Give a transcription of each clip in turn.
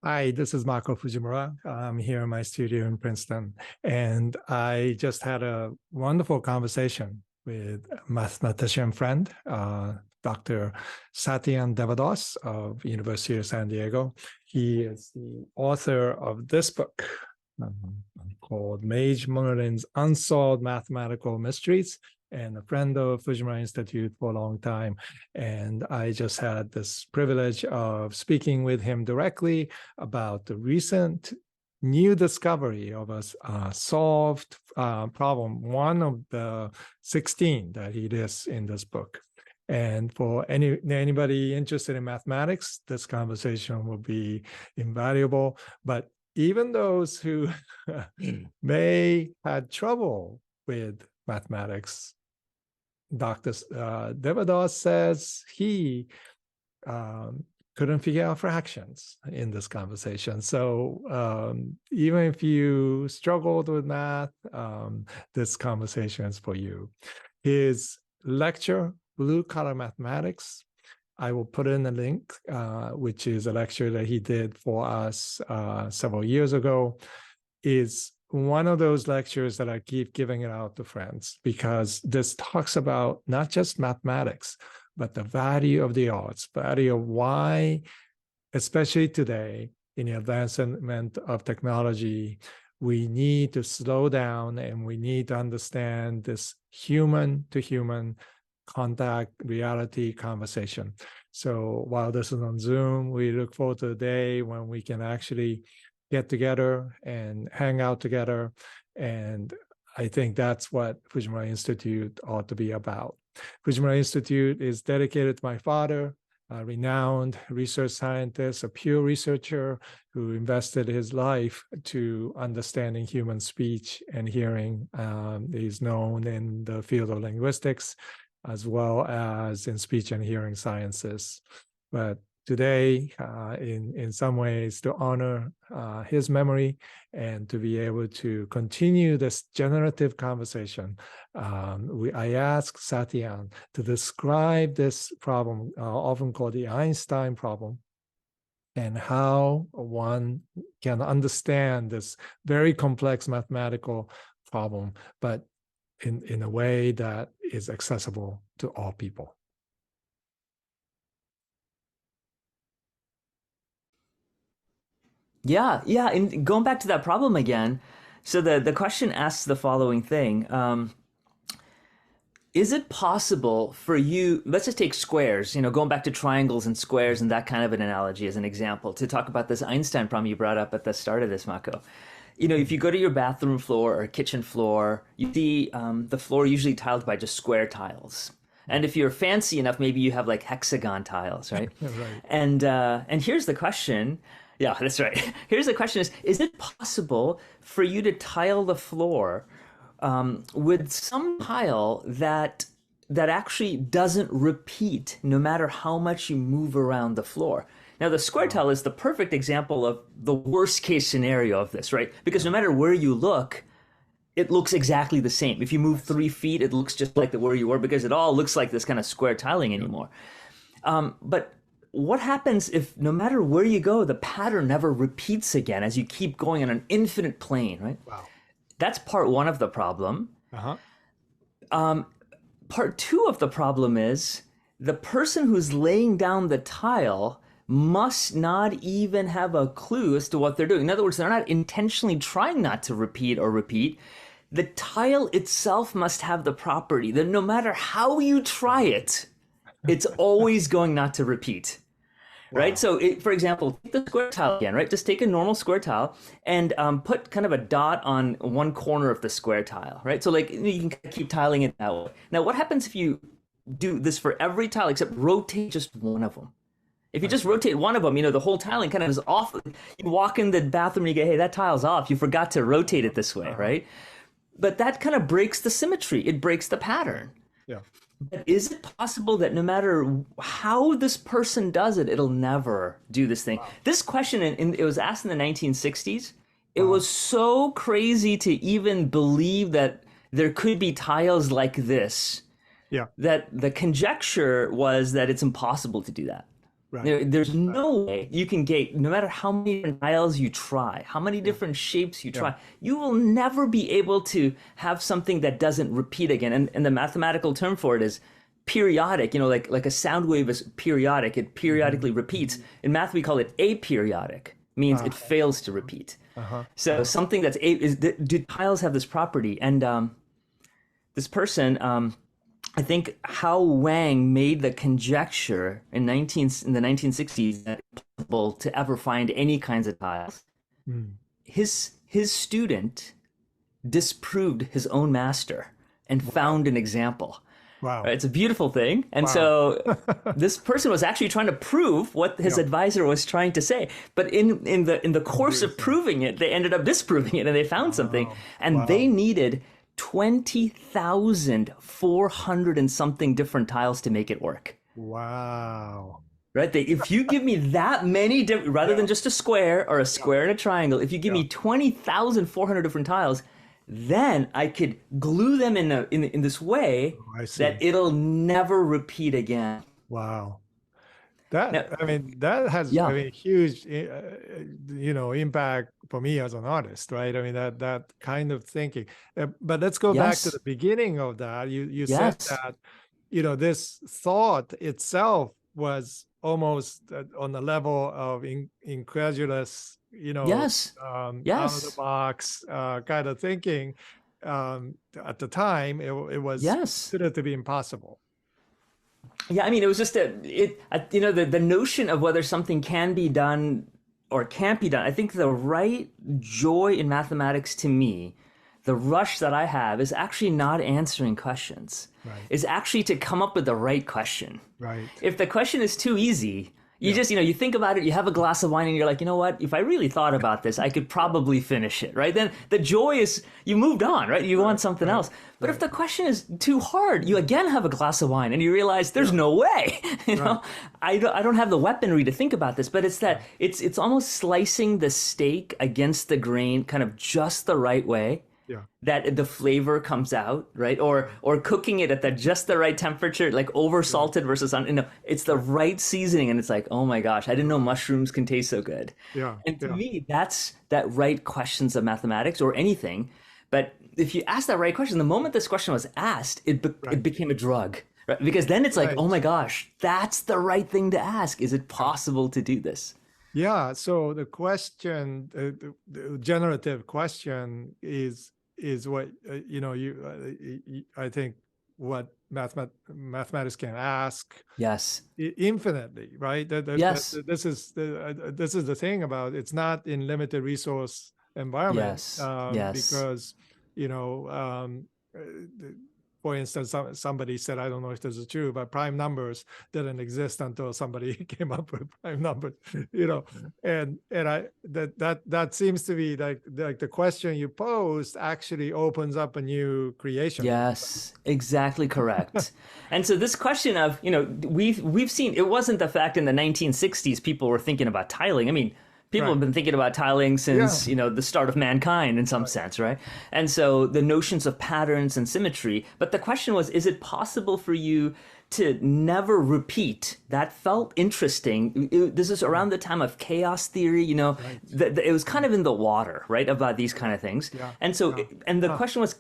Hi, this is Marco Fujimura. I'm here in my studio in Princeton, and I just had a wonderful conversation with a mathematician friend, Dr. Satyan Devadoss of University of San Diego. He is the author of this book called Mage Munelin's Unsolved Mathematical Mysteries, and a friend of Fujimura Institute for a long time. And I just had this privilege of speaking with him directly about the recent new discovery of a solved problem, one of the 16 that he lists in this book. And for anybody interested in mathematics, this conversation will be invaluable. But even those who may had trouble with mathematics, Dr. Devadoss says he couldn't figure out fractions in this conversation. So even if you struggled with math, this conversation is for you. His lecture, Blue Collar Mathematics, I will put in a link, which is a lecture that he did for us several years ago, is one of those lectures that I keep giving it out to friends, because this talks about not just mathematics, but the value of the arts, value of why, especially today, in the advancement of technology, we need to slow down and we need to understand this human-to-human contact reality conversation. So while this is on Zoom, we look forward to the day when we can actually get together and hang out together. And I think that's what Fujimura Institute ought to be about. Fujimura Institute is dedicated to my father, a renowned research scientist, a pure researcher who invested his life to understanding human speech and hearing. He's known in the field of linguistics, as well as in speech and hearing sciences. But today, in some ways, to honor his memory and to be able to continue this generative conversation, I asked Satyan to describe this problem, often called the Einstein problem, and how one can understand this very complex mathematical problem, but in a way that is accessible to all people. Yeah, and going back to that problem again, so the question asks the following thing. Is it possible for you, let's just take squares, going back to triangles and squares and that kind of an analogy as an example, to talk about this Einstein problem you brought up at the start of this, Mako. If you go to your bathroom floor or kitchen floor, you see the floor usually tiled by just square tiles. And if you're fancy enough, maybe you have like hexagon tiles, right? Right. And here's the question. Yeah, that's right. Here's the question is it possible for you to tile the floor with some tile that actually doesn't repeat no matter how much you move around the floor? Now, the square tile is the perfect example of the worst case scenario of this, right? Because no matter where you look, it looks exactly the same. If you move 3 feet, it looks just like where you were, because it all looks like this kind of square tiling anymore. But what happens if no matter where you go, the pattern never repeats again as you keep going on an infinite plane, right? Wow. That's part one of the problem. Uh-huh. Part two of the problem is the person who's laying down the tile must not even have a clue as to what they're doing. In other words, they're not intentionally trying not to repeat or repeat. The tile itself must have the property that no matter how you try it, it's always going not to repeat. Right? Wow. So, for example, take the square tile again, right? Just take a normal square tile and put kind of a dot on one corner of the square tile, right? So you can keep tiling it that way. Now, what happens if you do this for every tile except rotate just one of them? If you just rotate one of them, the whole tiling kind of is off. You walk in the bathroom and you go, hey, that tile's off. You forgot to rotate it this way, right? But that kind of breaks the symmetry. It breaks the pattern. Yeah. But is it possible that no matter how this person does it, it'll never do this thing? Wow. This question, it was asked in the 1960s. It was so crazy to even believe that there could be tiles like this. Yeah. That the conjecture was that it's impossible to do that. Right. There's no way you can get, no matter how many different tiles you try, how many different shapes you try, you will never be able to have something that doesn't repeat again. And the mathematical term for it is periodic. Like a sound wave is periodic. It periodically repeats. In math, we call it aperiodic, means it fails to repeat. So something that's do tiles have this property? And this person, I think Hao Wang made the conjecture in the 1960s that it's impossible to ever find any kinds of tiles. His student disproved his own master and found an example. Wow. It's a beautiful thing. And so this person was actually trying to prove what his advisor was trying to say. But in the course of proving it, they ended up disproving it, and they found something. And they needed 20,400 and something different tiles to make it work. Wow. Right? If you give me that many different, rather than just a square or a square and a triangle, if you give me 20,400 different tiles, then I could glue them in this way that it'll never repeat again. Wow. That has huge impact for me as an artist, right? I mean that kind of thinking. But let's go back to the beginning of that. You said that this thought itself was almost on the level of incredulous, out of the box kind of thinking. At the time, it was considered to be impossible. Yeah, I mean, it was just the notion of whether something can be done or can't be done. I think the right joy in mathematics to me, the rush that I have, is actually not answering questions. Is actually to come up with the right question. Right. If the question is too easy, you just, you think about it, you have a glass of wine and you're like, you know what, if I really thought about this, I could probably finish it, right? Then the joy is you moved on, right? You want something else. But if the question is too hard, you again have a glass of wine and you realize there's no way, I don't have the weaponry to think about this, but it's that it's almost slicing the steak against the grain kind of just the right way. That the flavor comes out, right? Or cooking it at just the right temperature, like over salted versus it's the right seasoning, and it's like, oh my gosh, I didn't know mushrooms can taste so good. And to me, that's that right questions of mathematics or anything. But if you ask that right question, the moment this question was asked, it became a drug, right? Because then it's like, oh my gosh, that's the right thing to ask. Is it possible to do this? Yeah. So the question, the generative question is what I think what mathematics can ask. Infinitely, right? This is the thing about it's not in limited resource environment. Because for instance, somebody said, I don't know if this is true, but prime numbers didn't exist until somebody came up with prime numbers, and that seems to be like the question you posed actually opens up a new creation. Yes, exactly correct. And so this question of, we've seen, it wasn't the fact in the 1960s people were thinking about tiling. I mean, people have been thinking about tiling since, the start of mankind in some sense, right? And so the notions of patterns and symmetry, but the question was, is it possible for you to never repeat? That felt interesting. This is around the time of chaos theory, it was kind of in the water, right? About these kind of things. And so, and the question was,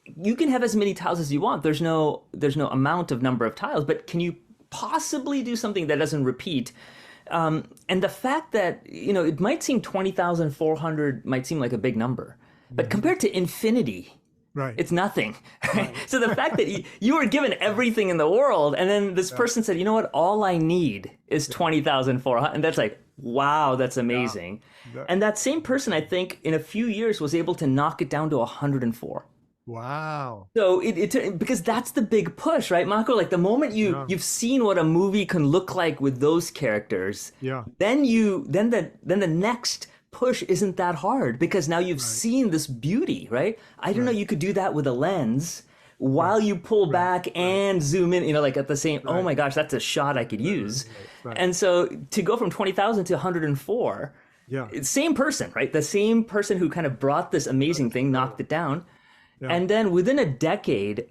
you can have as many tiles as you want. There's no amount of number of tiles, but can you possibly do something that doesn't repeat? And the fact that, it might seem 20,400 might seem like a big number, but compared to infinity, it's nothing. Right? So the fact that you were given everything in the world, and then this person said, you know what, all I need is 20,400. And that's like, wow, that's amazing. And that same person, I think, in a few years was able to knock it down to 104. Wow. So because that's the big push, right, Mako? Like the moment you've seen what a movie can look like with those characters, then the next push isn't that hard because now you've seen this beauty, right? I don't know, you could do that with a lens while you pull back and zoom in, like at the same, oh my gosh, that's a shot I could use. And so to go from 20,000 to 104, same person, right? The same person who kind of brought this amazing thing, knocked it down. And then within a decade,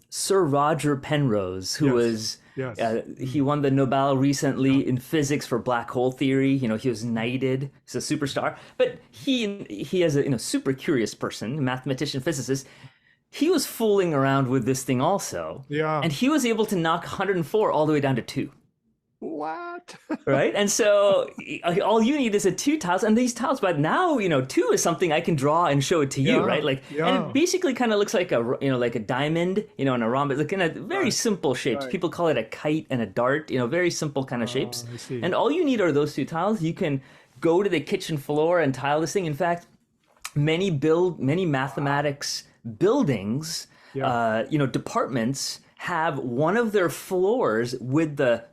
Sir Roger Penrose, who was Yes. He won the Nobel recently in physics for black hole theory. You know, he was knighted. He's a superstar. But he as a super curious person, mathematician, physicist, he was fooling around with this thing also, Yeah. and he was able to knock 104 all the way down to 2. What? Right. And so all you need is a 2 tiles, and these tiles, but now 2 is something I can draw and show it to you, Yeah, right? Like, yeah. and it basically kind of looks like a like a diamond, and a rhombus, like in a very simple shapes. right. People call it a kite and a dart, very simple kind of shapes. I see. And all you need are those 2 tiles. You can go to the kitchen floor and tile this thing. In fact, many mathematics buildings, departments have one of their floors with the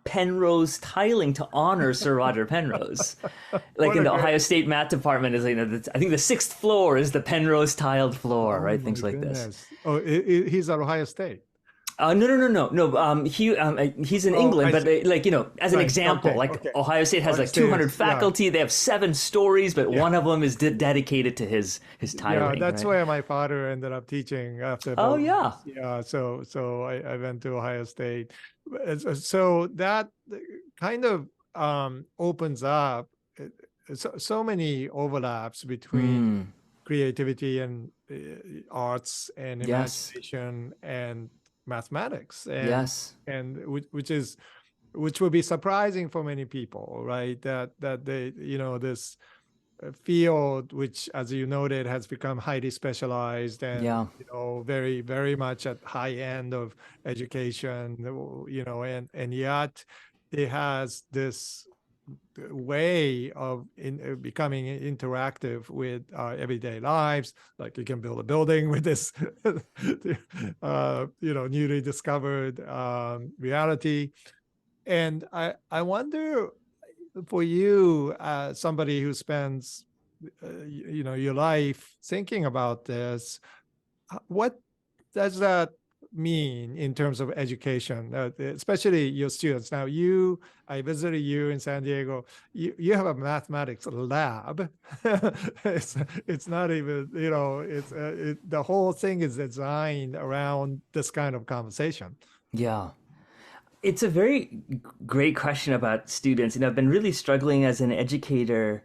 Penrose tiling to honor Sir Roger Penrose. Like in the Ohio State math department is, I think the 6th floor is the Penrose tiled floor, right? Things like this. Oh, he's at Ohio State. No. He's in England, but as an example, Ohio State has 200 faculty. They have 7 stories, but one of them is dedicated to his tiling. Yeah, that's where my father ended up teaching after. Oh, yeah. Yeah. So I went to Ohio State. So that kind of opens up so many overlaps between creativity and arts and imagination and mathematics, and which will be surprising for many people, right? That they this field, which, as you noted, has become highly specialized and very, very much at high end of education, and yet it has this way of becoming interactive with our everyday lives. Like you can build a building with this newly discovered reality. And I wonder, for you, somebody who spends your life thinking about this, what does that mean in terms of education, especially your students? Now, I visited you in San Diego. You have a mathematics lab. It's not even, the whole thing is designed around this kind of conversation. Yeah. It's a very great question about students. I've been really struggling as an educator.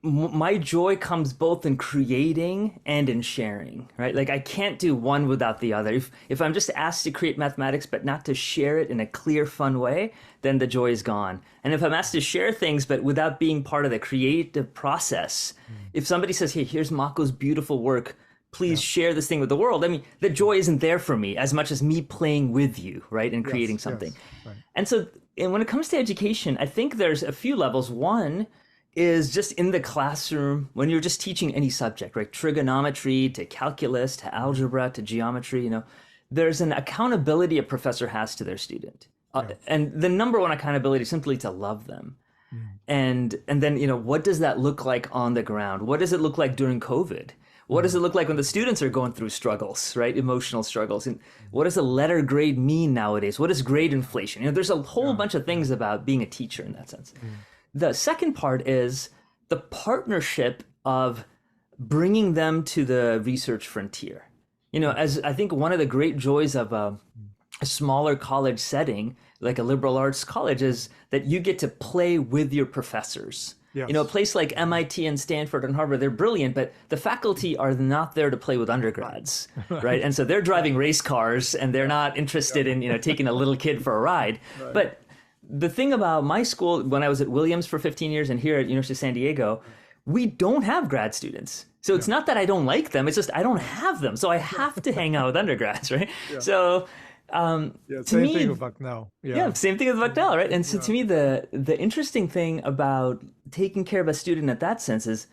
My joy comes both in creating and in sharing, right? Like I can't do one without the other. If I'm just asked to create mathematics, but not to share it in a clear, fun way, then the joy is gone. And if I'm asked to share things, but without being part of the creative process, if somebody says, hey, here's Mako's beautiful work, please share this thing with the world. I mean, the joy isn't there for me as much as me playing with you, right? And creating something. Right. And so when it comes to education, I think there's a few levels. One is just in the classroom when you're just teaching any subject, right? Trigonometry to calculus to algebra to geometry, there's an accountability a professor has to their student. And the number one accountability is simply to love them. And then, what does that look like on the ground? What does it look like during COVID? What does it look like when the students are going through struggles, right? Emotional struggles. And what does a letter grade mean nowadays? What is grade inflation? There's a whole bunch of things about being a teacher in that sense. The second part is the partnership of bringing them to the research frontier. As I think one of the great joys of a smaller college setting, like a liberal arts college, is that you get to play with your professors. Yes. A place like MIT and Stanford and Harvard, they're brilliant, but the faculty are not there to play with undergrads, right? And so they're driving race cars and they're not interested in, taking a little kid for a ride. Right. But the thing about my school, when I was at Williams for 15 years and here at University of San Diego, we don't have grad students. So it's not that I don't like them, it's just I don't have them. So I have to hang out with undergrads, right? Yeah. So same thing with Bucknell. Same thing with Bucknell, right? And so to me, the interesting thing about taking care of a student at that sense is,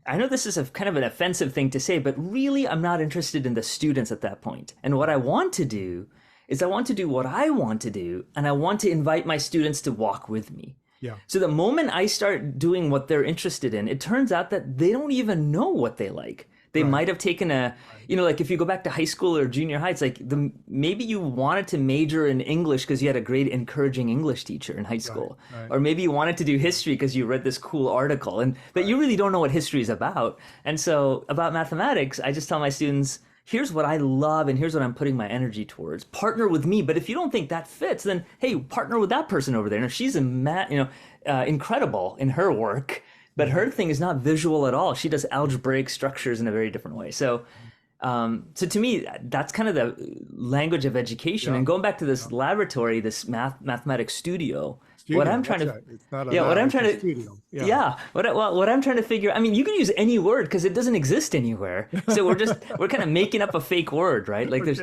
I know this is a kind of an offensive thing to say, but really I'm not interested in the students at that point. And what I want to do is I want to do what I want to do, and I want to invite my students to walk with me. Yeah. So the moment I start doing what they're interested in, it turns out that they don't even know what they like. They might have taken like if you go back to high school or junior high, it's like maybe you wanted to major in English because you had a great encouraging English teacher in high school. Right. Or maybe you wanted to do history because you read this cool article, but you really don't know what history is about. And so about mathematics, I just tell my students, here's what I love and here's what I'm putting my energy towards. Partner with me. But if you don't think that fits, then hey, partner with that person over there. And if she's incredible in her work, but her thing is not visual at all. She does algebraic structures in a very different way. So so to me, that's kind of the language of education. Yeah. And going back to this laboratory, this mathematics studio, Studio, what I'm trying to, right. It's not a yeah, what lab, I'm it's a trying to, studio. yeah, what I'm trying to figure, I mean, you can use any word because it doesn't exist anywhere. So we're kind of making up a fake word, right? Like I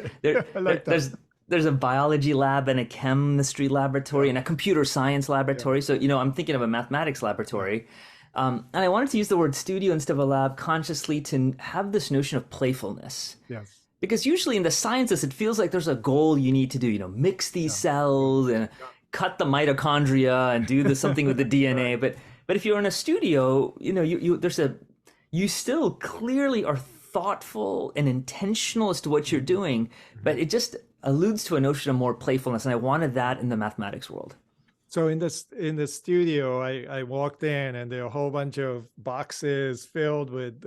like that. there's a biology lab and a chemistry laboratory and a computer science laboratory. So, I'm thinking of a mathematics laboratory. And I wanted to use the word studio instead of a lab consciously to have this notion of playfulness. Yes. Because usually in the sciences, it feels like there's a goal you need to do, mix these cells and cut the mitochondria and do something with the DNA. Right. But if you're in a studio, you still clearly are thoughtful and intentional as to what you're doing, but it just alludes to a notion of more playfulness. And I wanted that in the mathematics world. So in the studio, I walked in and there are a whole bunch of boxes filled with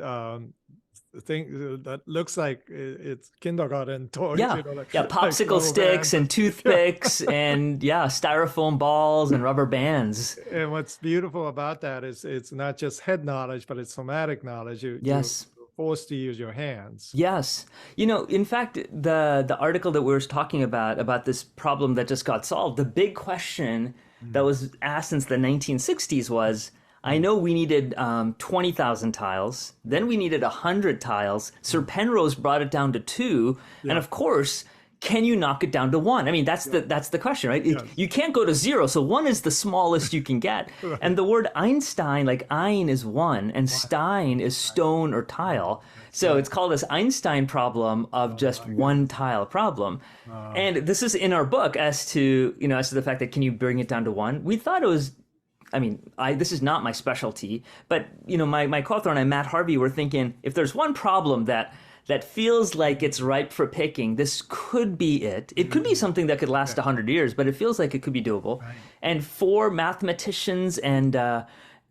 things that looks like it's kindergarten toys. Yeah, popsicle like sticks and toothpicks and styrofoam balls and rubber bands. And what's beautiful about that is it's not just head knowledge, but it's somatic knowledge. Yes. You're forced to use your hands. Yes. In fact, the article that we were talking about this problem that just got solved, the big question that was asked since the 1960s was, I know we needed 20,000 tiles, then we needed 100 tiles. Sir Penrose brought it down to 2, and of course, can you knock it down to 1? I mean, that's the question, right? You can't go to 0, so 1 is the smallest you can get. Right. And the word Einstein, like ein is 1, and stein is stone or tile. So it's called this Einstein problem of just one tile problem. And this is in our book as to the fact that can you bring it down to 1? We thought it was, this is not my specialty, but my co-author and I, Matt Harvey, were thinking if there's one problem that feels like it's ripe for picking, this could be it. It could be something that could last 100 years, but it feels like it could be doable. Right. And for mathematicians and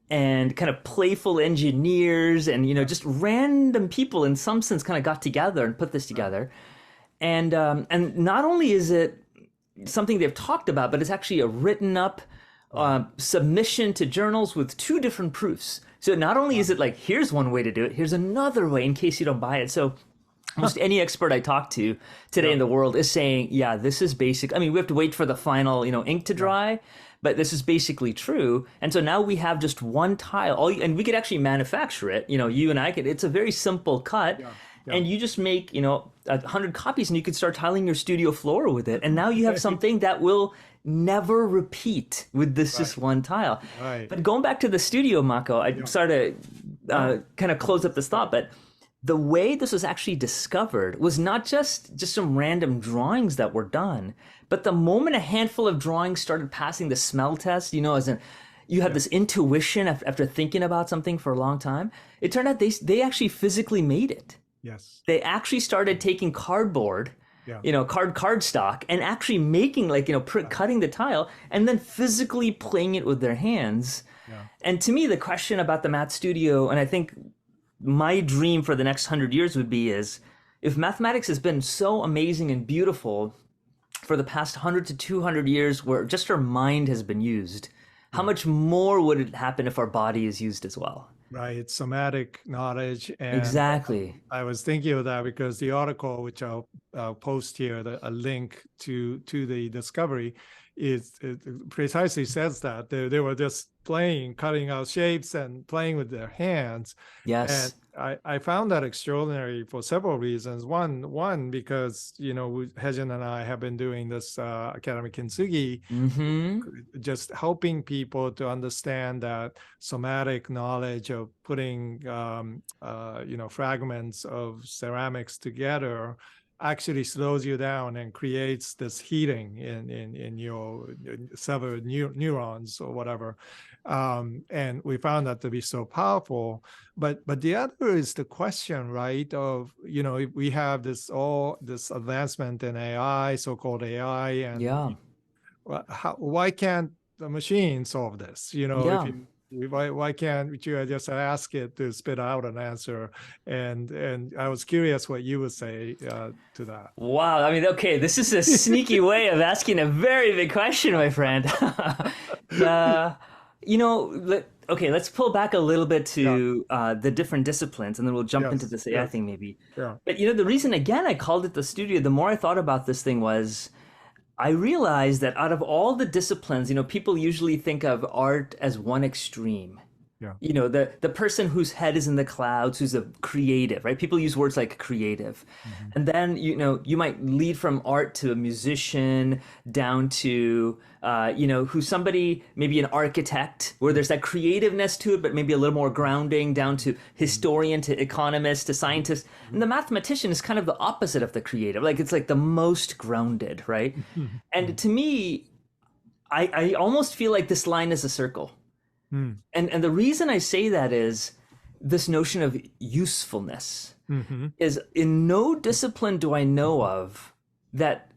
kind of playful engineers and just random people in some sense kind of got together and put this together. And not only is it something they've talked about, but it's actually a written up submission to journals with 2 different proofs. So not only is it like, here's one way to do it, here's another way in case you don't buy it. So almost any expert I talk to today in the world is saying, yeah, this is basic. We have to wait for the final, ink to dry, but this is basically true. And so now we have just one tile, and we could actually manufacture it. You and I could, it's a very simple cut. Yeah. And you just make, 100 copies and you could start tiling your studio floor with it. And now you have something that will never repeat with this just one tile. Right. But going back to the studio, Mako, I started to kind of close up this thought, but the way this was actually discovered was not just some random drawings that were done, but the moment a handful of drawings started passing the smell test, as in you have this intuition after thinking about something for a long time, it turned out they actually physically made it. Yes. They actually started taking cardboard, card stock, and actually making cutting the tile and then physically playing it with their hands. Yeah. And to me, the question about the Math Studio, and I think my dream for the next 100 years would be is, if mathematics has been so amazing and beautiful for the past 100 to 200 years where just our mind has been used, how much more would it happen if our body is used as well? Right, it's somatic knowledge. And exactly. I was thinking of that because the article, which I'll post here, a link to the discovery, it precisely says that they were just cutting out shapes and playing with their hands. Yes. And I found that extraordinary for several reasons. One because, Hejin and I have been doing this academic kintsugi, just helping people to understand that somatic knowledge of putting, fragments of ceramics together actually slows you down and creates this heating in your severed neurons or whatever. And we found that to be so powerful. But the other is the question, right, of, if we have this advancement in AI, so-called AI, and why can't the machine solve this? Why can't you just ask it to spit out an answer? And I was curious what you would say to that. Wow. I mean, okay, this is a sneaky way of asking a very big question, my friend. the, okay, let's pull back a little bit Yeah. to the different disciplines, and then we'll jump into Yes. this AI Yes. thing maybe. Yeah. But the reason again I called it the studio, the more I thought about this thing was I realized that out of all the disciplines, people usually think of art as one extreme. Yeah. The person whose head is in the clouds, who's a creative, right? People use words like creative. Mm-hmm. And then you might lead from art to a musician down to who's somebody, maybe an architect, where there's that creativeness to it, but maybe a little more grounding, down to historian, to economist, to scientist. And the mathematician is kind of the opposite of the creative, like it's like the most grounded, right? And to me, I almost feel like this line is a circle. Mm. And the reason I say that is this notion of usefulness Mm-hmm. is in no discipline do I know of that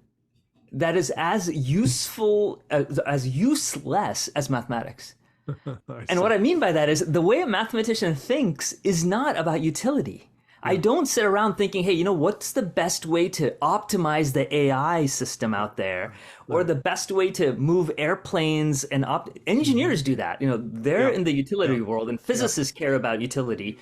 is as useful as useless as mathematics. And what I mean by that is the way a mathematician thinks is not about utility. I don't sit around thinking, hey, what's the best way to optimize the AI system out there, or the best way to move airplanes and engineers do that. They're in the utility world, and physicists care about utility.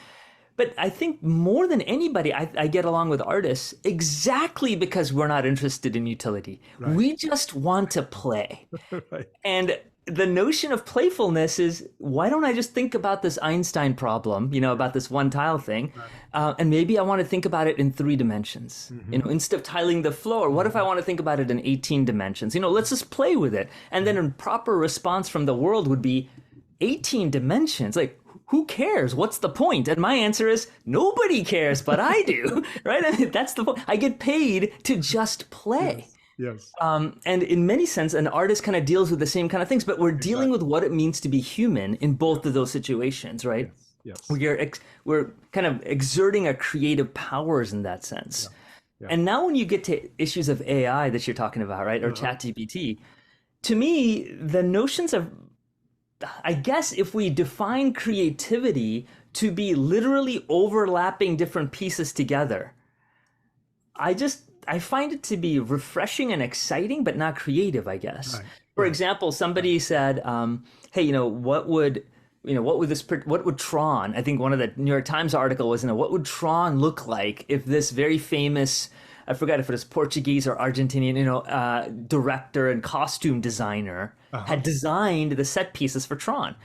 But I think more than anybody, I get along with artists exactly because we're not interested in utility. Right. We just want to play. Right. And the notion of playfulness is, why don't I just think about this Einstein problem, about this one tile thing, and maybe I want to think about it in 3 dimensions. Instead of tiling the floor, what if I want to think about it in 18 dimensions? Let's just play with it. And then a proper response from the world would be 18 dimensions. Like, who cares? What's the point? And my answer is nobody cares, but I do, right? I mean, that's the point. I get paid to just play. Yes. And in many sense, an artist kind of deals with the same kind of things, but we're dealing with what it means to be human in both of those situations, right? Yes. We're kind of exerting our creative powers in that sense. Yeah. And now when you get to issues of AI that you're talking about, right, or ChatGPT, to me, the notions of, I guess if we define creativity to be literally overlapping different pieces together, I find it to be refreshing and exciting, but not creative, I guess. Right. For example, somebody said, hey, what would Tron, I think one of the New York Times article was, what would Tron look like if this very famous, I forgot if it was Portuguese or Argentinian, director and costume designer had designed the set pieces for Tron.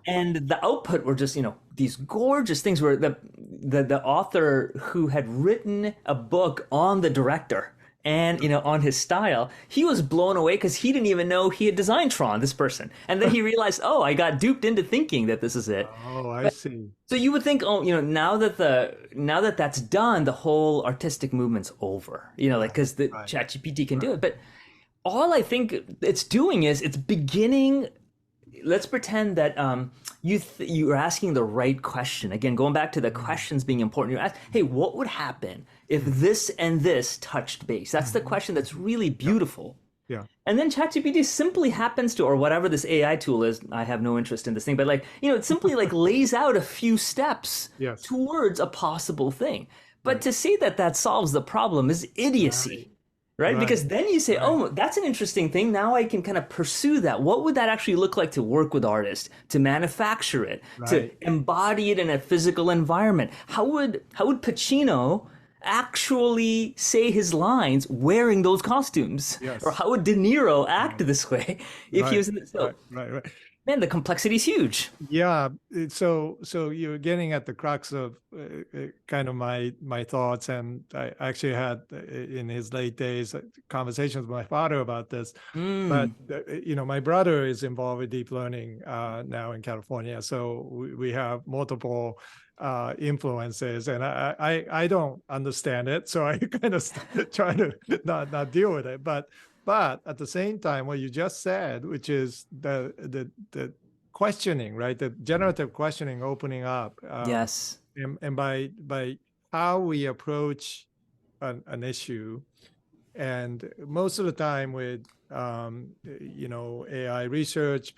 And the output were just, these gorgeous things where the author who had written a book on the director and, on his style, he was blown away because he didn't even know he had designed Tron, this person. And then he realized, oh, I got duped into thinking that this is it. Oh, I see. So you would think, oh, now that that's done, the whole artistic movement's over, because the ChatGPT can do it. But all I think it's doing is it's beginning. Let's pretend that you're asking the right question. Again, going back to the questions being important. You're asking, hey, what would happen if this and this touched base? That's the question that's really beautiful. Yeah. And then ChatGPT simply happens to, or whatever this AI tool is, I have no interest in this thing, but it simply lays out a few steps towards a possible thing. But to say that solves the problem is idiocy. Right? Because then you say, oh, that's an interesting thing. Now I can kind of pursue that. What would that actually look like to work with artists, to manufacture it, to embody it in a physical environment? How would Pacino actually say his lines wearing those costumes? Or how would De Niro act this way if he was in the Right. Man, the complexity is huge. Yeah. So you're getting at the crux of kind of my thoughts, and I actually had in his late days conversations with my father about this. But my brother is involved with deep learning now in California, so we have multiple influences, and I don't understand it, so I kind of try to not deal with it, but at the same time, what you just said, which is the questioning, right? The generative questioning opening up. Yes. And by how we approach an issue, and most of the time with AI research,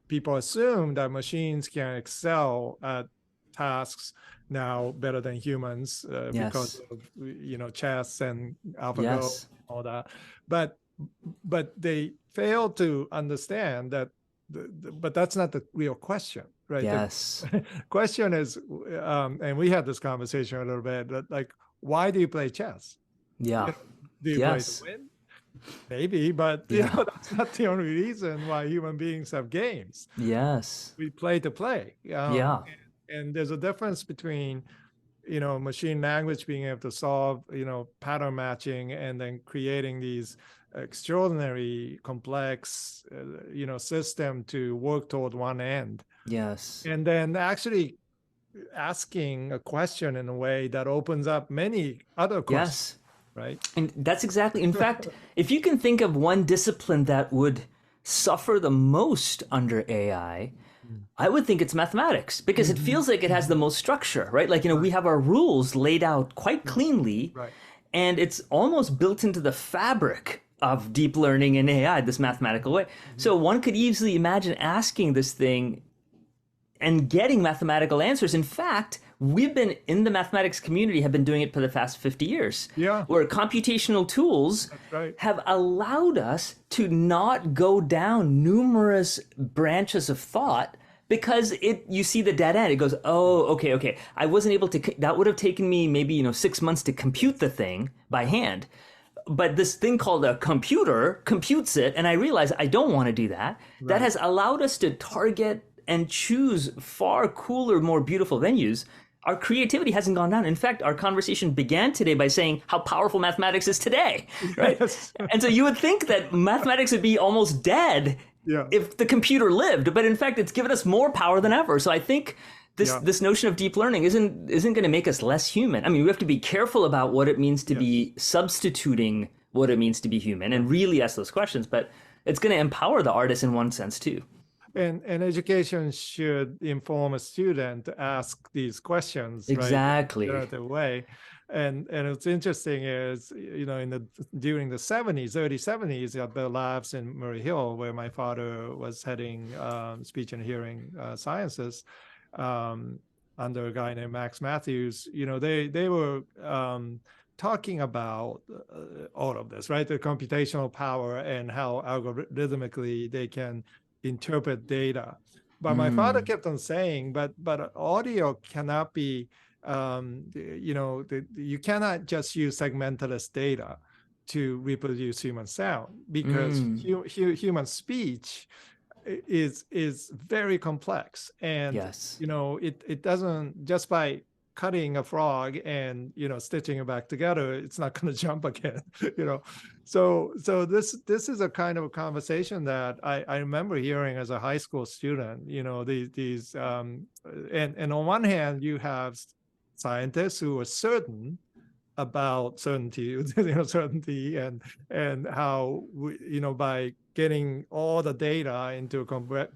people assume that machines can excel at tasks now better than humans because of chess and AlphaGo, all that. But they fail to understand that. But that's not the real question, right? Yes. The question is, and we had this conversation a little bit, like, why do you play chess? Yeah. Do you play to win? Maybe, but that's not the only reason why human beings have games. Yes. We play to play. And there's a difference between, machine language being able to solve, pattern matching and then creating these extraordinary complex, system to work toward one end. Yes. And then actually asking a question in a way that opens up many other questions. Yes. Right. And that's exactly, in fact, if you can think of one discipline that would suffer the most under AI, I would think it's mathematics, because it feels like it has the most structure, right? Like, we have our rules laid out quite cleanly, and it's almost built into the fabric of deep learning and AI, this mathematical way. So one could easily imagine asking this thing and getting mathematical answers. In fact, we've been in the mathematics community, have been doing it for the past 50 years, where computational tools have allowed us to not go down numerous branches of thought, because you see the dead end. It goes, oh, okay. I wasn't able to, that would have taken me maybe, 6 months to compute the thing by hand. But this thing called a computer computes it, and I realize I don't want to do that. That has allowed us to target and choose far cooler, more beautiful venues. Our creativity hasn't gone down. In fact, our conversation began today by saying how powerful mathematics is today, right? Yes. And so you would think that mathematics would be almost dead if the computer lived, but in fact, it's given us more power than ever. So I think this notion of deep learning isn't going to make us less human. I mean, we have to be careful about what it means to be substituting what it means to be human and really ask those questions, but it's going to empower the artist in one sense too. And education should inform a student to ask these questions, exactly, right? In a generative way. And what's interesting is, during the 70s, early 70s, at the labs in Murray Hill, where my father was heading speech and hearing sciences, under a guy named Max Matthews, they were talking about all of this, right? The computational power and how algorithmically they can interpret data. But my father kept on saying, but audio cannot be, you cannot just use segmentalist data to reproduce human sound, because human speech is very complex, and it doesn't, just by cutting a frog and stitching it back together, it's not going to jump again. So this is a kind of a conversation that I remember hearing as a high school student. These and on one hand you have scientists who are certain about certainty, and how by getting all the data into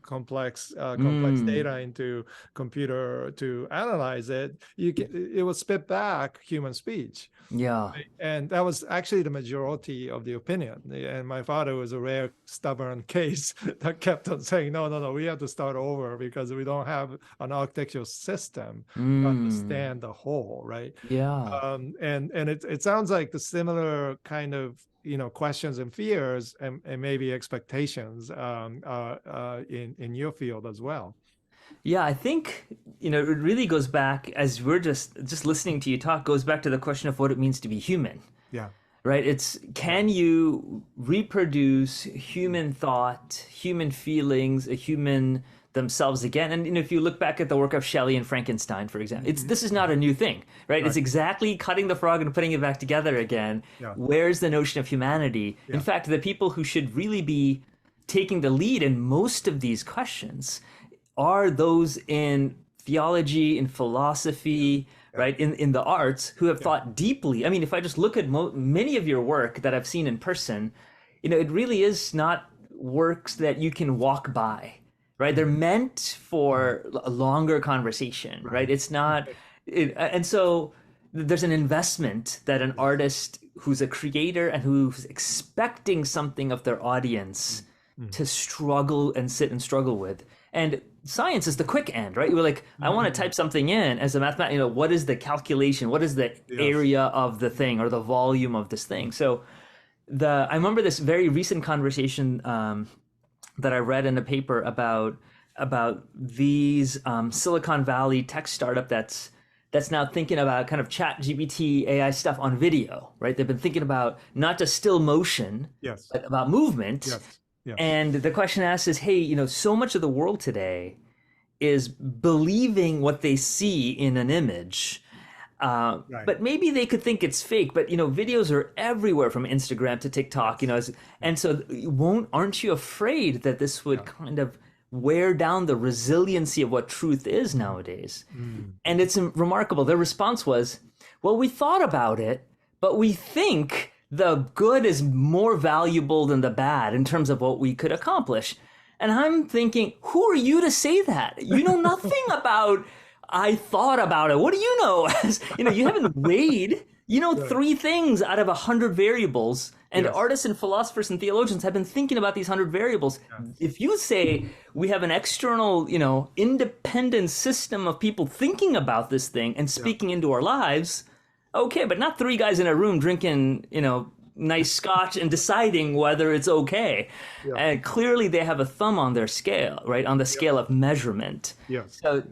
complex data into computer to analyze it, it will spit back human speech. Right? And that was actually the majority of the opinion. And my father was a rare stubborn case that kept on saying, no, we have to start over, because we don't have an architectural system to understand the whole, right? And it sounds like the similar kind of questions and fears and maybe expectations in your field as well. Yeah, I think, it really goes back, as we're just listening to you talk, goes back to the question of what it means to be human. Yeah. Right? It's, can you reproduce human thought, human feelings, a human themselves again? And if you look back at the work of Shelley and Frankenstein, for example, this is not a new thing, right? It's exactly cutting the frog and putting it back together again. Where's the notion of humanity? In fact, the people who should really be taking the lead in most of these questions are those in theology, in philosophy, right, in the arts, who have thought deeply. I mean, if I just look at many of your work that I've seen in person, it really is not works that you can walk by, right? They're meant for a longer conversation, right? It's not, and so there's an investment that an artist who's a creator and who's expecting something of their audience to struggle and sit and struggle with. And science is the quick end, right? You were like, I want to type something in as a mathematician, what is the calculation? What is the area of the thing or the volume of this thing? So I remember this very recent conversation that I read in a paper about these Silicon Valley tech startup that's now thinking about kind of chat GPT AI stuff on video, right? They've been thinking about not just still motion, but about movement. Yes. And the question asked is, hey, so much of the world today is believing what they see in an image. But maybe they could think it's fake, but videos are everywhere from Instagram to TikTok, and so aren't you afraid that this would kind of wear down the resiliency of what truth is nowadays? And it's remarkable. Their response was, well, we thought about it, but we think the good is more valuable than the bad in terms of what we could accomplish. And I'm thinking, who are you to say that? You know nothing about, I thought about it. What do you know? You haven't weighed, three things out of 100 variables. And artists and philosophers and theologians have been thinking about these 100 variables. If you say we have an external, independent system of people thinking about this thing and speaking into our lives, okay, but not three guys in a room drinking, nice scotch and deciding whether it's okay. And clearly they have a thumb on their scale, right? On the scale of measurement. So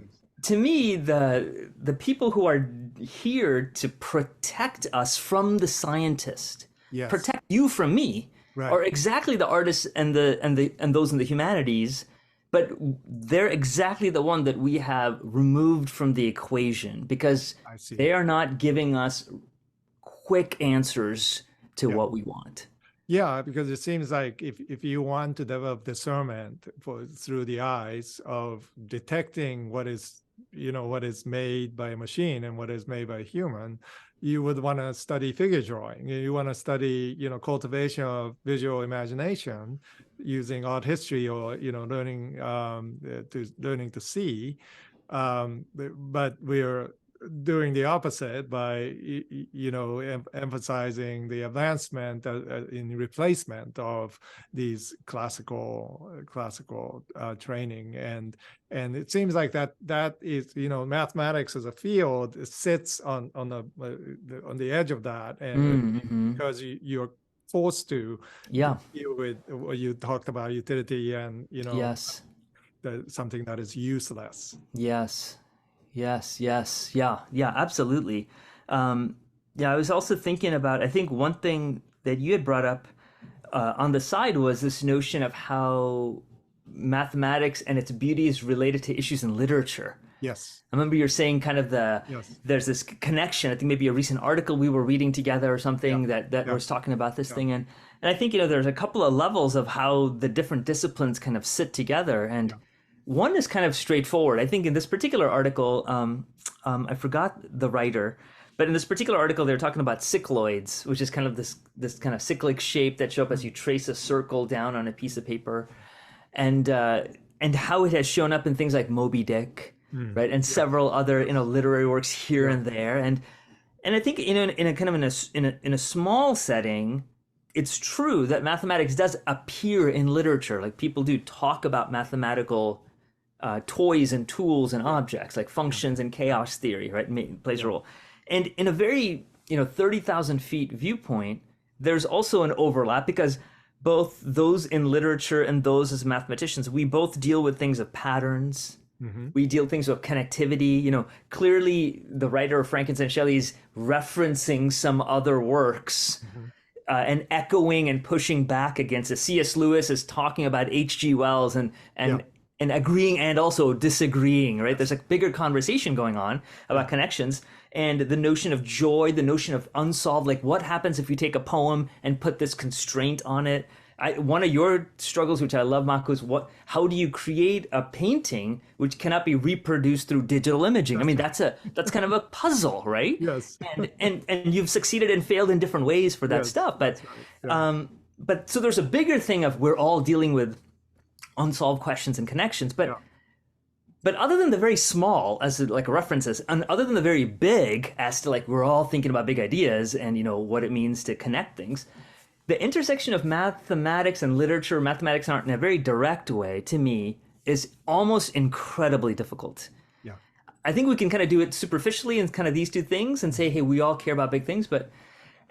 to me, the people who are here to protect us from the scientist, protect you from me, are exactly the artists and those in the humanities, but they're exactly the one that we have removed from the equation because they are not giving us quick answers to what we want. Yeah, because it seems like if you want to develop discernment through the eyes of detecting what is made by a machine and what is made by a human, you would want to study figure drawing. You want to study, cultivation of visual imagination using art history or, learning to see. But we're doing the opposite by, emphasizing the advancement in replacement of these classical training. And it seems like that is, mathematics as a field sits on the edge of that, and because you're forced to deal with what you talked about, utility and something that is useless. Yes. Yeah, absolutely. I was also thinking about, I think one thing that you had brought up on the side was this notion of how mathematics and its beauty is related to issues in literature. Yes. I remember you're saying kind of there's this connection. I think maybe a recent article we were reading together or something that was talking about this thing. And I think, there's a couple of levels of how the different disciplines kind of sit together. And one is kind of straightforward. I think in this particular article, I forgot the writer, but in this particular article, they're talking about cycloids, which is kind of this kind of cyclic shape that show up as you trace a circle down on a piece of paper, and how it has shown up in things like Moby Dick, right, and several other literary works here and there, and I think in a kind of in a small setting, it's true that mathematics does appear in literature. Like people do talk about mathematical toys and tools and objects, like functions and chaos theory, right? It plays a role. And in a very 30,000 feet viewpoint, there's also an overlap because both those in literature and those as mathematicians, we both deal with things of patterns. We deal with things with connectivity. Clearly the writer of Frankenstein Shelley is referencing some other works and echoing and pushing back against it. C.S. Lewis is talking about H.G. Wells and agreeing and also disagreeing, right? There's a bigger conversation going on about connections and the notion of joy, the notion of unsolved, like what happens if you take a poem and put this constraint on it? One of your struggles, which I love, Mako, is how do you create a painting which cannot be reproduced through digital imaging? I mean, that's kind of a puzzle, right? Yes. and you've succeeded and failed in different ways for that stuff. But but so there's a bigger thing of we're all dealing with unsolved questions and connections. But other than the very small, as like references, and other than the very big, as to like we're all thinking about big ideas and what it means to connect things. The intersection of mathematics and literature, mathematics and art in a very direct way, to me, is almost incredibly difficult. Yeah. I think we can kind of do it superficially in kind of these two things and say, hey, we all care about big things,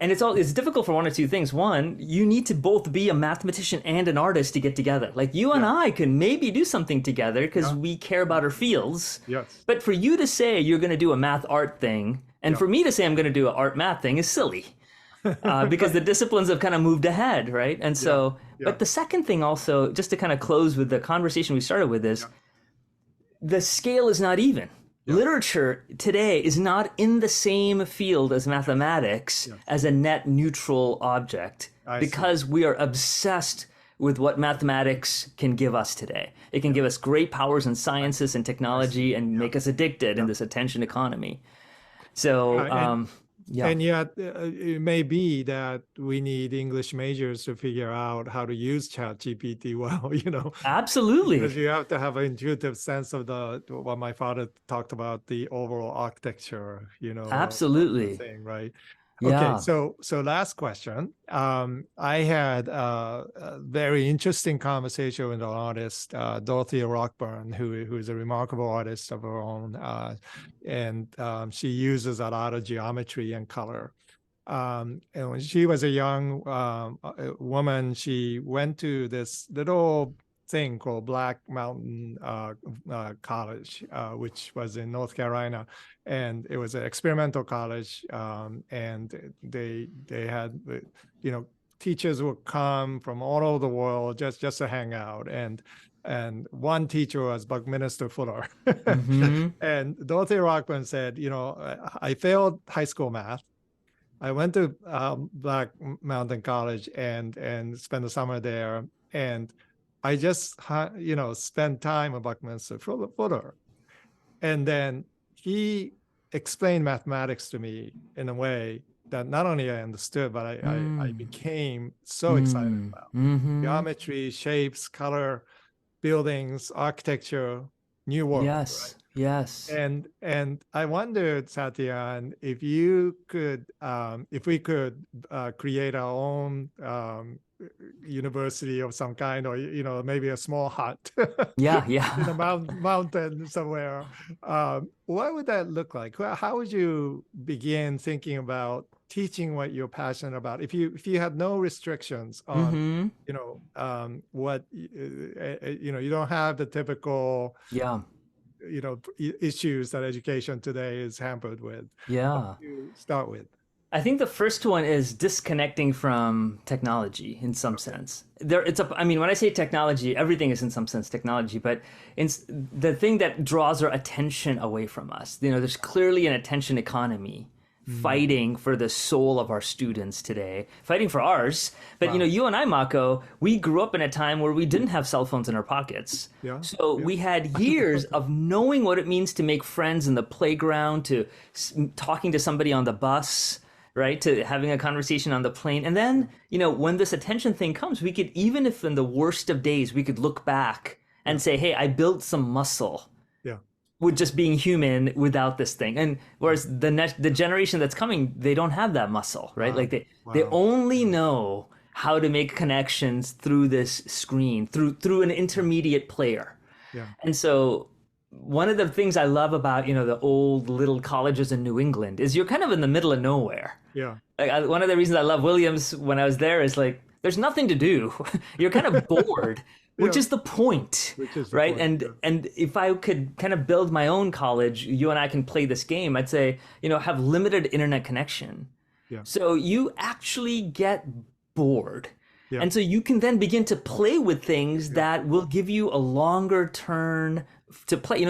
and it's difficult for one or two things. One, you need to both be a mathematician and an artist to get together. Like you and I can maybe do something together because we care about our fields. Yes. But for you to say you're going to do a math art thing, and for me to say I'm going to do an art math thing is silly. Because the disciplines have kind of moved ahead, right? And so, but the second thing also, just to kind of close with the conversation we started with, is the scale is not even. Literature today is not in the same field as mathematics as a net neutral object because we are obsessed with what mathematics can give us today. It can give us great powers in sciences and technology and make us addicted in this attention economy. So, and yet it may be that we need English majors to figure out how to use ChatGPT well, Absolutely. Because you have to have an intuitive sense of what my father talked about, the overall architecture, Absolutely. of the thing, right? Yeah. Okay, so last question. I had a very interesting conversation with an artist, Dorothea Rockburn, who is a remarkable artist of her own, and she uses a lot of geometry and color. And when she was a young woman, she went to this little thing called Black Mountain College, which was in North Carolina, and it was an experimental college, and they had teachers would come from all over the world just to hang out, and one teacher was Buckminster Fuller. And Dorothy Rockman said, I failed high school math. I went to Black Mountain College and spent the summer there, and I just, spent time with Buckminster Fuller. And then he explained mathematics to me in a way that not only I understood, but I became so excited about. Geometry, shapes, color, buildings, architecture, new world. Yes, right? yes. And I wondered, Satyan, if you could, if we could create our own university of some kind, or maybe a small hut in a mountain somewhere, what would that look like? How would you begin thinking about teaching what you're passionate about if you had no restrictions on what you don't have the typical issues that education today is hampered with? What do you start with? I think the first one is disconnecting from technology in some sense. I mean, when I say technology, everything is in some sense technology, but the thing that draws our attention away from us, there's clearly an attention economy fighting for the soul of our students today, fighting for ours. But, you and I, Mako, we grew up in a time where we didn't have cell phones in our pockets. So we had years of knowing what it means to make friends in the playground, to talking to somebody on the bus, right, to having a conversation on the plane. And then, when this attention thing comes, we could, even if in the worst of days, we could look back and say, hey, I built some muscle with just being human without this thing. And whereas the generation that's coming, they don't have that muscle, right? Like they only know how to make connections through this screen, through an intermediate player. And so one of the things I love about, the old little colleges in New England is you're kind of in the middle of nowhere. Like one of the reasons I love Williams when I was there is like, there's nothing to do. You're kind of bored, which is the point, right? And if I could kind of build my own college, you and I can play this game, I'd say, have limited internet connection. So you actually get bored. And so you can then begin to play with things that will give you a longer turn to play.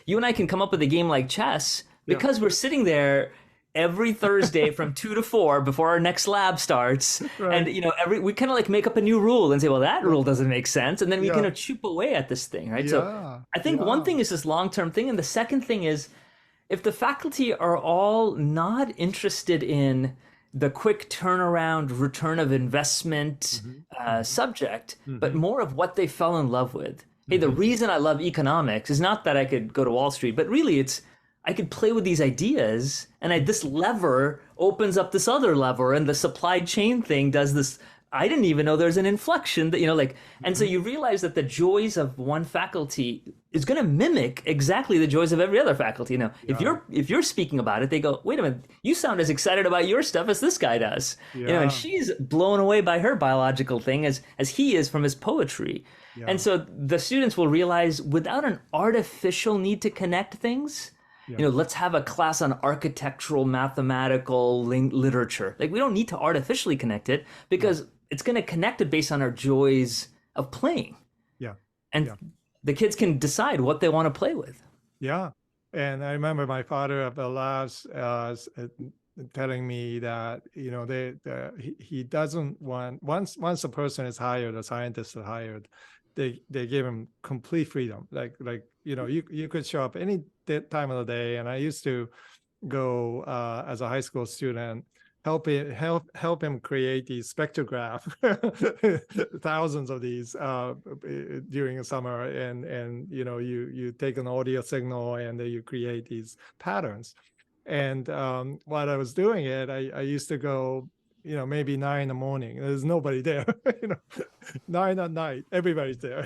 You and I can come up with a game like chess because we're sitting there every Thursday from 2 to 4 before our next lab starts. And, we kind of like make up a new rule and say, well, that rule doesn't make sense. And then we kind of chip away at this thing, right? So I think one thing is this long-term thing. And the second thing is, if the faculty are all not interested in the quick turnaround, return of investment subject, but more of what they fell in love with. Hey, the reason I love economics is not that I could go to Wall Street, but really it's I could play with these ideas, and this lever opens up this other lever, and the supply chain thing does this I didn't even know there's an inflection that, like, and so you realize that the joys of one faculty is going to mimic exactly the joys of every other faculty. Yeah. If you're speaking about it, they go, wait a minute, you sound as excited about your stuff as this guy does. And Yeah. she's blown away by her biological thing as he is from his poetry. And Yeah. so the students will realize without an artificial need to connect things, Yeah. let's have a class on architectural mathematical literature. Like, we don't need to artificially connect it because it's going to connect it based on our joys of playing. Yeah. And Yeah. the kids can decide what they want to play with. Yeah. And I remember my father at the labs telling me that, he doesn't want, once a person is hired, a scientist is hired, they give him complete freedom. Like, you could show up any time of the day. And I used to go as a high school student, help him create these spectrograph, thousands of these during the summer, and you take an audio signal and then you create these patterns. And while I was doing it, I used to go, maybe 9 in the morning. There's nobody there, 9 at night, everybody's there,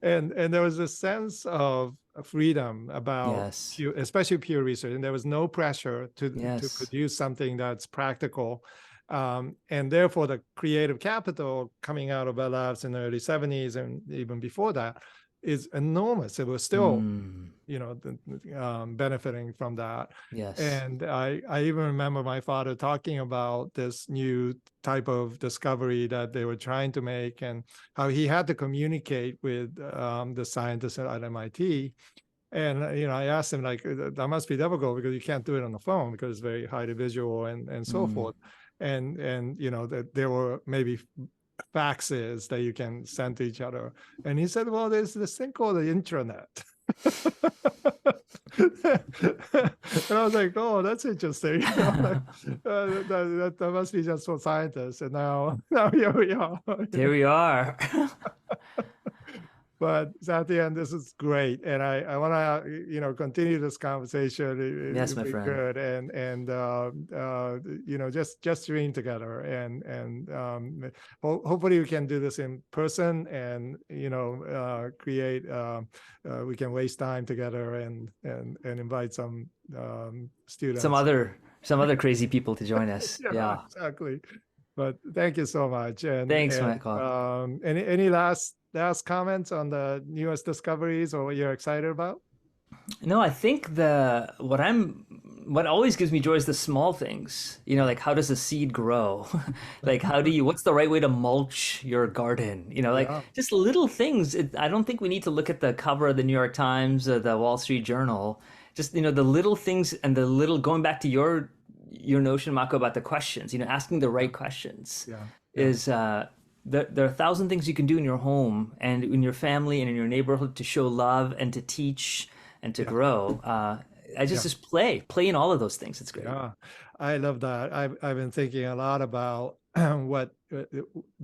and there was a sense of freedom about Yes. especially pure research, and there was no pressure to Yes. produce something that's practical. And therefore, the creative capital coming out of Bell Labs in the early 70s and even before that is enormous. It was still benefiting from that. Yes. And I even remember my father talking about this new type of discovery that they were trying to make, and how he had to communicate with the scientists at MIT. And I asked him, like, that must be difficult because you can't do it on the phone because it's very highly visual and so forth. And that there were maybe faxes that you can send to each other. And he said, well, there's this thing called the intranet. And I was like, oh, that's interesting. That must be just for scientists. And now here we are. Here we are. But Satyan, this is great, and I want to continue this conversation. Yes, if my we friend. could, and just dream together, and hopefully we can do this in person, and create. We can waste time together and invite some students, Some other crazy people to join us. Yeah. Exactly. But thank you so much. And Thanks, Michael. Any last comments on the newest discoveries or what you're excited about? No, I think what always gives me joy is the small things. Like, how does a seed grow? Like, what's the right way to mulch your garden? Like, just little things. I don't think we need to look at the cover of the New York Times or the Wall Street Journal. Just, the little things, and going back to your notion, Mako, about the questions, asking the right questions is there are 1,000 things you can do in your home and in your family and in your neighborhood to show love and to teach and to grow. I just play in all of those things. It's great. Yeah, I love that. I've been thinking a lot about what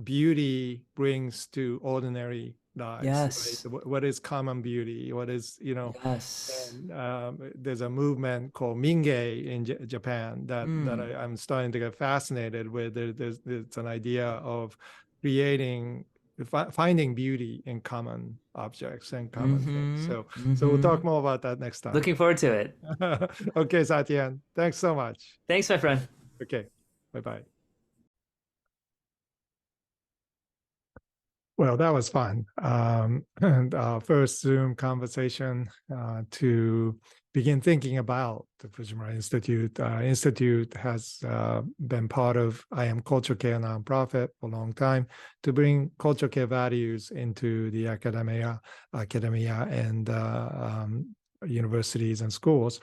beauty brings to ordinary lives. Yes. Right? What is common beauty? What is, Yes. And, there's a movement called Minge in Japan that I'm starting to get fascinated with. There's an idea of finding beauty in common objects and common things. So we'll talk more about that next time. Looking forward to it. Okay, Satyan. Thanks so much. Thanks, my friend. Okay. Bye-bye. Well, that was fun. And first Zoom conversation to begin thinking about the Fujimura Institute. Institute has been part of IAMCultureCare nonprofit for a long time to bring culture care values into the academia and universities and schools.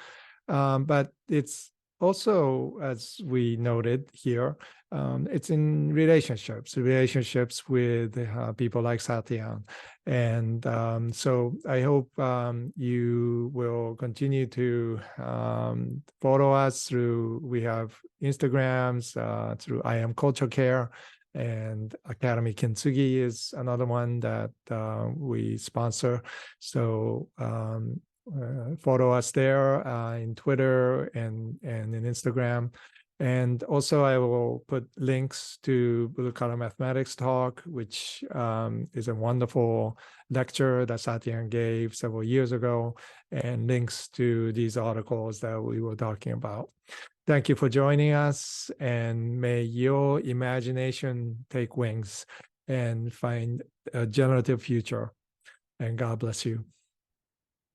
But it's also, as we noted here, it's in relationships with people like Satyan. And so I hope you will continue to follow us we have Instagrams through IAMCultureCare, and Academy Kintsugi is another one that we sponsor. So follow us there in Twitter and in Instagram. And also I will put links to Blue Collar Mathematics Talk, which is a wonderful lecture that Satyan gave several years ago, and links to these articles that we were talking about. Thank you for joining us, and may your imagination take wings and find a generative future. And God bless you.